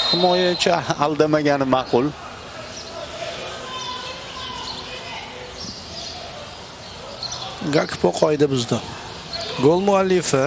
Himoyachi aldamagani ma'qul. Gakpo qoida buzdi. Gol muallifi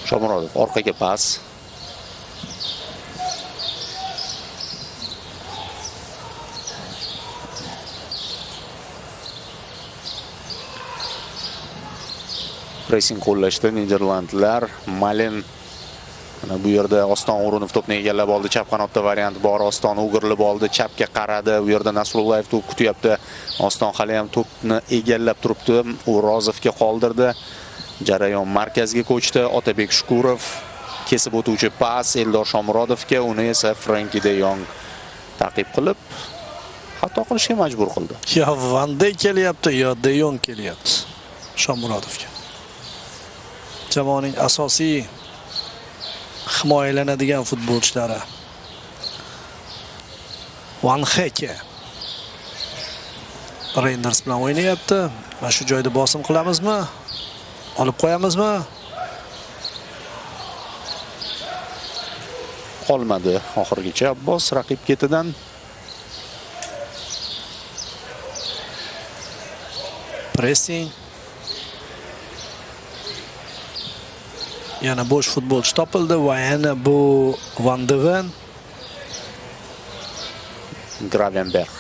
Shomurodov orqaga pas. Pressing qo'llashdi Niderlandlar. Malen mana bu yerda Oston O'runov to'pni egallab oldi. Chap qanotda variant bor. Oston o'girilib oldi, chapga qaradi. Bu yerda Nasrullayev to'p kutyapti. Oston hali ham to'pni egallab turibdi. O'rozovga qoldirdi. Jarayon markazga ko'chdi. Otabek Shukurov kesib o'tuvchi pas Eldor Shomurodovga, uni esa Frenkie de Jong ta'qib qilib xato qilishga majbur qildi. yo Van Dijk kelyapti, yo De Jong kelyapti Shomurodovga. Jamoaning asosiy himoyalanadigan futbolchilari Van Heke Reinders bilan o'ynayapti. Va shu joyda bosim qilamizmi? Olib qo'yamizmi? Qolmadi oxirgacha Abbos raqib ketidan. Pressing. Yana bo'sh futbolchi topildi va yana bu Van de Ven. Gravenberg.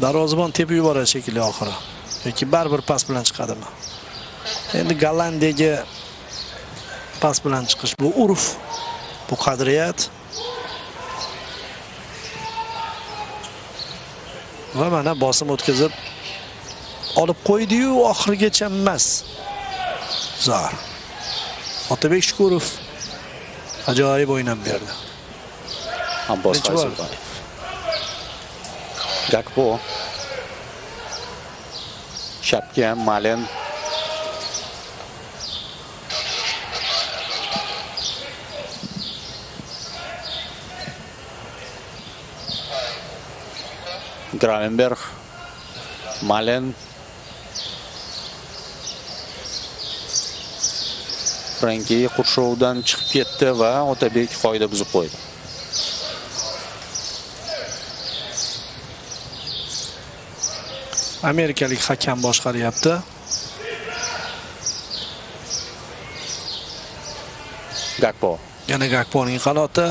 Darvozabon tepib yuboradi shekilli oxiri. Yoki baribir pas bilan chiqadimi? Endi Gollandiyaga pas bilan chiqish bu urf, bu qadriyat. Va mana bosim o'tkazib olib qo'ydi-yu, oxirigacha emas. Zor. Otabek Shukurov ajoyib o'ynab berdi. Abbos Fayzulbayev. Gakpo. Shapga Malen. Gravenberg. Malen. Frenkie qurshovdan chiqib ketdi va Otabek qoida buzib qo'ydi. Amerikalik hakam boshqaryapti. Gakpo. Yana Gakponing qanoti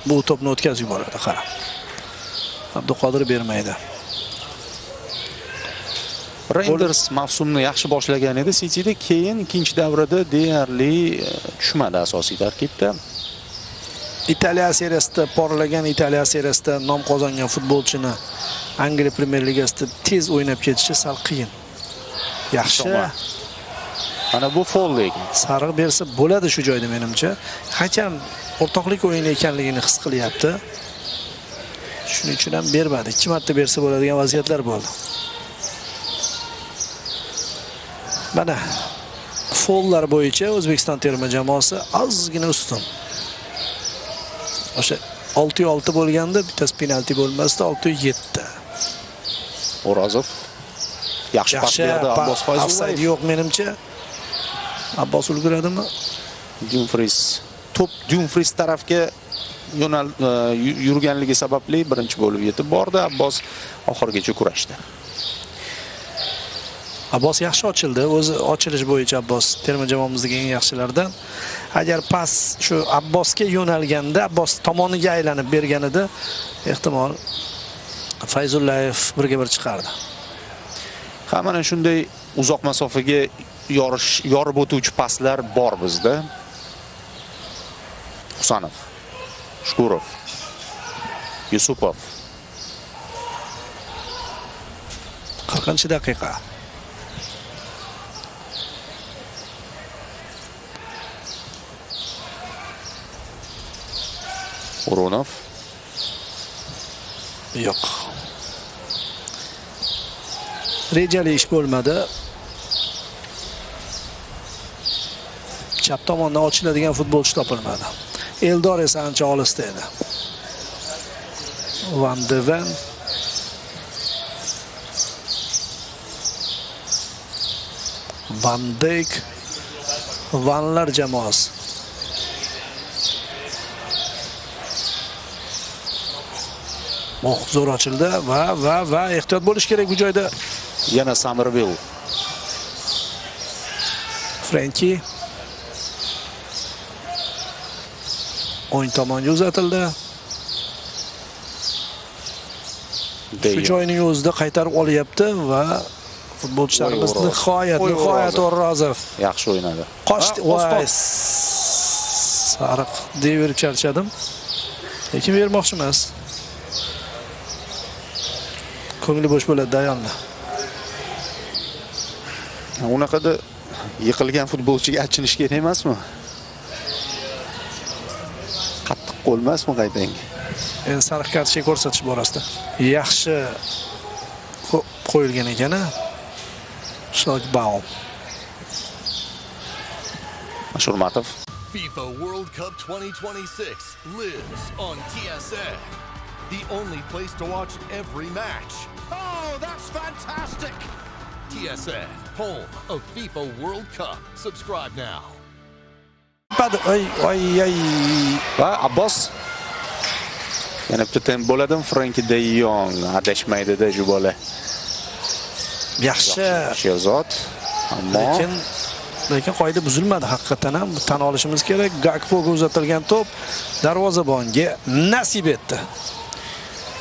bu to'pni o'tkazib yuboradi. Qara. Abduqodir bermaydi. Reinders mavsumni yaxshi boshlagan edi Cityda, keyin ikkinchi davrada deyarli tushmadi asosiy tarkibda. Italiya seriyasida porlagan, Italiya seriyasida nom qozongan futbolchini Angliya Premyer Ligasida tez o'ynab ketishi sal qiyin. Yaxshi. Mana bu foul lekin. Sariq bersa bo'ladi shu joyda menimcha. Hakam o'rtoqlik o'yini ekanligini his qilyapti. Shuning uchun ham bermadi. 2 marta bersa bo'ladigan vaziyatlar bo'ldi. Mana foullar bo'yicha O'zbekiston terma jamoasi ozgina ustun. O'sha 6-6 bo'lganda bittasi penalti bo'lmasdi, 6-7. O'rozov yaxshi pas berdi Abbos Fayzulbayev. Offside yo'q menimcha. Abbos ulguradimi? Dumfries top Dumfries tarafga yurganligi sababli birinchi bo'lib yetib bordi. Abbos oxirigacha kurashdi. Abbos yaxshi ochildi. O'zi ochilish bo'yicha Abbos terma jamoamizdagi eng yaxshilardan. Agar pas shu Abbosga yo'nalganda, Abbos tomoniga aylanib berganida, ehtimol Fayzullayev 1-1 chiqardi. Ha, mana shunday uzoq masofaga yorib o'tuvchi paslar bor bizda. Husanov, Shukurov, Yusupov. 40-daqiqa. O'runov. Yo'q. Rejali ish bo'lmadi. Chap tomondan ochiladigan futbolchi topilmadi. Eldor esa ancha olisda edi. Van de Ven. Van Dijk Vanlar jamoasi. Zo'r ochildi va ehtiyot bo'lish kerak bu joyda. Yana Somerville. Frenki o'yin tomonga uzatildi. Shu joyning o'zida qaytarib olyapti va futbolchilarimiz nihoyat O'rozov yaxshi o'ynadi. Qochdi. Voy, sariq deverib charchadim. Lekin bermoqchi emas. Ko'ngli bo'sh bo'ladi Dayonni. Unaqada yiqilgan futbolchiga achinish kerak emasmi? Qattiq qo'lmasmi qaytang? Endi sariq kartochka ko'rsatish borasida yaxshi qo'yilgan ekan-a. Shogbaum. Ashurmatov. FIFA World Cup 2026 lives on TSN. The only place to watch every match. Oh, that's fantastic! TSN, home of FIFA World Cup. Subscribe now. Ay. Va Abbos. Yana bitta temp bo'ladimi? Frenki de Jong adashmaydi-da shu bola. Yaxshi. Sherzod. Ammo lekin qoida buzilmadi haqiqatan ham. Tan olishimiz kerak. Gakpoga uzatilgan to'p darvozabonga nasib etdi.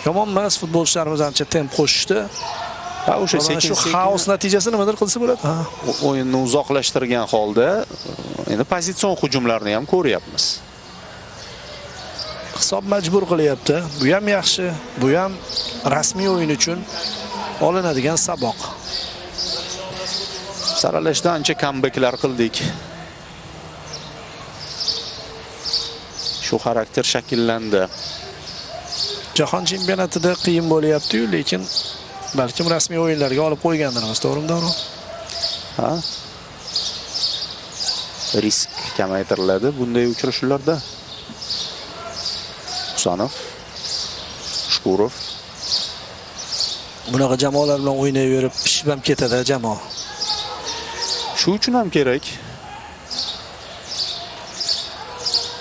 Yomon emas, futbolchilarimiz ancha temp qo'shishdi. Va o'sha sekin xaos natijasi nimadir qilsa bo'ladi. O'yinni uzoqlashtirgan holda endi pozitsion hujumlarni ham ko'ryapmiz. Hisob majbur qilyapti. Bu ham yaxshi, bu ham rasmiy o'yin uchun olinadigan saboq. Saralashda ancha comebacklar qildik. Shu xarakter shakllandi. Jahon chempionatida qiyin bo'lyapti-yu, lekin balkim rasmiy o'yinlarga olib qo'ygandirmiz, to'g'rimi, Davron? Ha? Risk kamaytiriladi bunday uchrashuvlarda. Husanov, Shkurov. Bunaqa jamoalar bilan o'ynayverib pishib ham ketadi jamoa. Shu uchun ham kerak.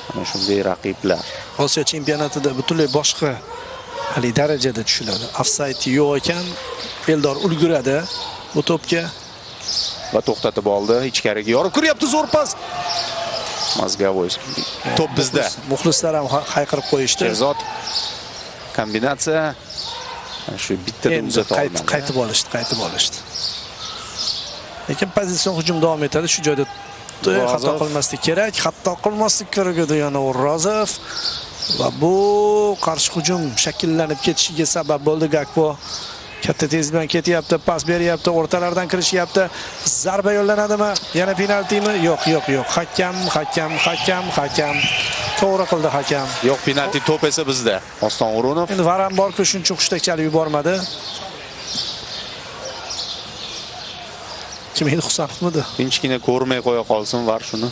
Mana shunday raqiblar. Osiyo chempionatida butunlay boshqa hali darajada tushiladi. Offside yo'q ekan, Eldor ulguradi bu to'pga va to'xtatib oldi. Ichkariga yorib kiryapti, zo'r pas. Mazgavoy. To'p bizda. Muxlislar ham hayqirib qo'yishdi. Sherzod kombinatsiya shu bittada uzata olmadi. Qaytib olishdi. Lekin pozitsion hujum davom etadi. Shu joyda xato qilmaslik kerak. Xato qilmaslik kerak edi yana O'rozov. Va bu qarshi hujum shakllanib ketishiga sabab bo'ldi. Gakpo katta tez bilan ketyapti, pas beryapti, o'rtalardan kirishyapti. Zarba yo'llanadimi? Yana penaltimi? Yo'q. Hakam. To'g'ri qildi hakam. Yo'q, penalti, to'p esa bizda. Oston O'runov. Endi Varan bor-ku, shuncha hushtak chalib yubormadi. Kim edi, Husanovmidi? Tinchgina ko'rmay qo'ya qolsin var shuni.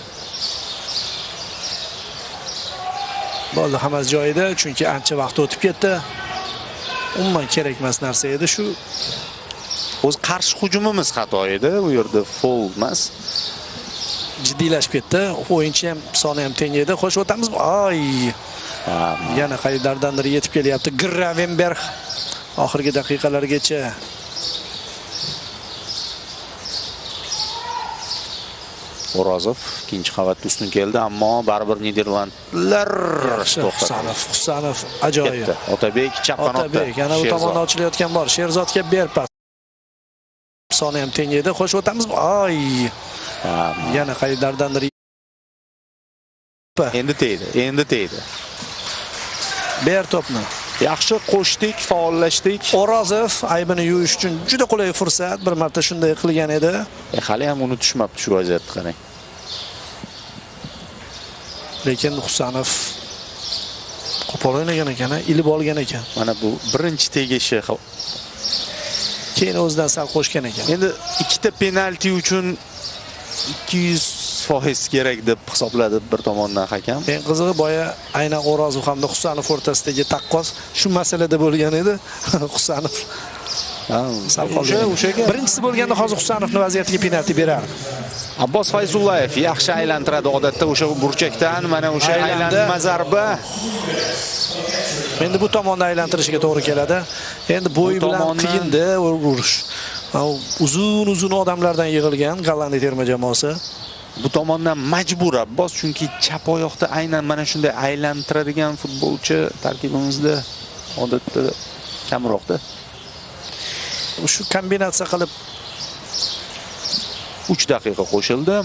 Bo'ldi, hammasi joyida, chunki ancha vaqt o'tib ketdi. Umuman kerak emas narsa edi shu. O'z qarshi hujumimiz xato edi, u yerda foul emas. Jiddiylashib ketdi. O'yinchi ham soni ham teng edi. Xo'sh, o'tamiz. Ay! Yana qayerlardandir yetib kelyapti. Gravenberg oxirgi daqiqalargacha O'rozov ikkinchi qavatda ustun keldi, ammo baribir Niderlandlar Husanov ajoyib. Otabek chap qanotda. Otabek yana bu tomonda ochilayotgan bor. Sherzodga ber pas. Soni ham teng edi. Xo'sh, o'tamiz. Ay! Yana qayerlardandir endi tegdi. Ber to'pni. Yaxshi qo'shdik, faollashdik. O'rozov aybini yuvish uchun juda qulay fursat. Bir marta shunday qilgan edi. Hali ham uni tushmabdi shu vaziyatni qarang. Lekin Husanov qo'pol o'ynagan ekan, ilib olgan ekan. Mana bu birinchi tegishi. Keyin o'zidan sal qo'shgan ekan. Endi ikkita penalti uchun 200% kerak deb hisobladi bir tomondan hakam. Eng qizig'i boya aynan O'rozov hamda Husanov o'rtasidagi taqqos shu masalada bo'lgan edi. Husanov O'shaga birinchisi bo'lganda Hozir Husanovning vaziyatiga penalti berardi. Abbos Fayzullayev yaxshi aylantiradi odatda o'sha burchakdan, mana o'sha aylanma zarba. Endi bu tomonda aylantirishiga to'g'ri keladi. Endi bo'yi bilan qiyinda urish. Uzun odamlardan yig'ilgan Gollandiya terma jamoasi. Bu tomondan majbur Abbos, chunki chap oyoqda aynan mana shunday aylantiradigan futbolchi tarkibimizda odatda kamroqda. Shu kombinatsiya qilib 3 daqiqa qo'shildi.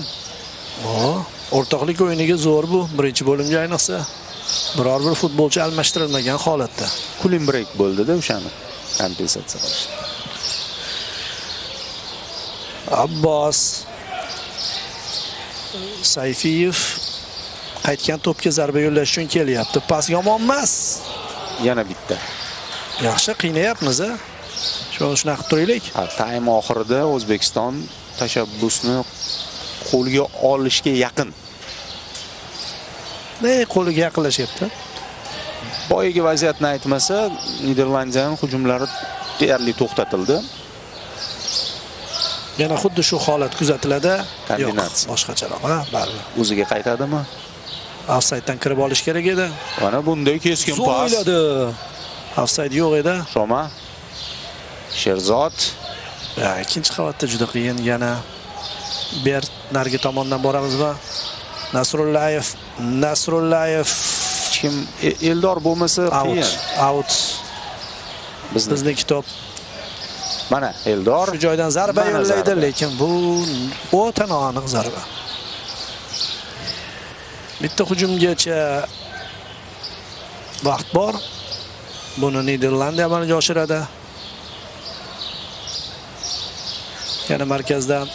O'rtoqlik o'yiniga zo'r bu. Birinchi bo'limga ayniqsa biror bir futbolchi almashtirilmagan holatda. Cooling break bo'ldi-da o'shani kompensatsiya qilish. Abbos Sayfiyev qaytgan to'pga zarba yo'llash uchun kelyapti. Pas yomon emas. Yana bitta. Yaxshi qiynayapmiz a. Shuni qilib turaylik. Taym oxirida O'zbekiston tashabbusni qo'lga olishga yaqin. Qo'liga yaqinlashyapti. Boyagi vaziyatni aytmasa, Niderlandiyaning hujumlari deyarli to'xtatildi. Yana xuddi shu holat kuzatiladi. Kombinatsiya. Boshqacharoq, ha, baribir. O'ziga qaytadimi? Ofsayddan kirib olish kerak edi. Mana bunday keskin pas. O'yladi. Ofsayd yo'q edi. Shoma. Sherzod. Ikkinchi qavatda juda qiyin yana. Nargi tomondan boramizmi? Nasrullayev Kim Eldor bo'lmasa qiyin. Out. Bizniki to'p. Mana Eldor shu joydan zarba yo'llaydi, lekin bu o'ta noaniq zarba. Bitta hujumgacha vaqt bor. Buni Niderlandiya amalga oshiradi. Yana markazdan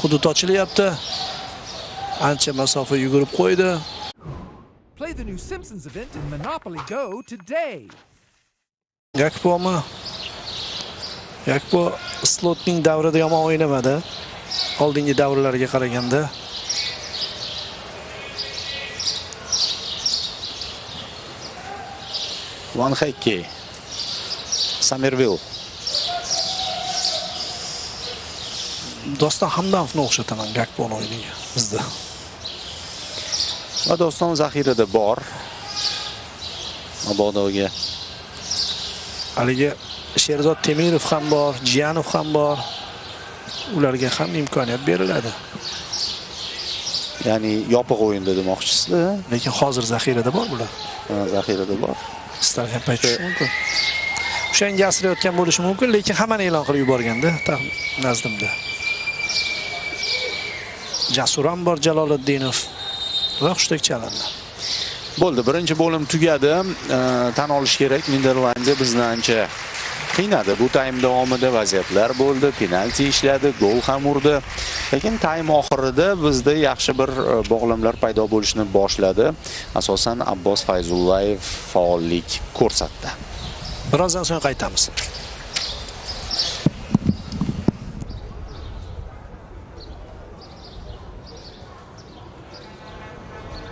hudud ochilyapti. Ancha masofa yugurib qo'ydi. Play the new Simpsons event in Monopoly Go today. Gakpo slotning davrida yomon o'ynamadi. Oldingi davrlarga qaraganda. Van Hekke. Samerville. Doston Hamdamovni o'xshataman Gakponing o'yiniga bizda. Va Doston zaxirada bor. Mabodoga. Haligi Sherzod Temirov ham bor, Jiyanov ham bor. Ularga ham imkoniyat beriladi. Ya'ni yopiq o'yinda demoqchisiz-da, lekin hozir zaxirada bor bular. Zaxirada bor. Istalgan payt tushishi mumkin. O'shanga asrayotgan bo'lishi mumkin, lekin hammani e'lon qilib yuborganda, nazdimda. Jasur ham bor, Jaloliddinov va Xushdek chalandi. Bo'ldi, birinchi bo'lim tugadi. Tan olish kerak, Niderlandiya bizni ancha qiynadi. Bu taym davomida vaziyatlar bo'ldi, penalti ishladi, gol ham urdi. Lekin taym oxirida bizda yaxshi bir bog'lamlar paydo bo'lishni boshladi. Asosan Abbos Fayzullayev faollik ko'rsatdi. Birozdan so'ng qaytamiz.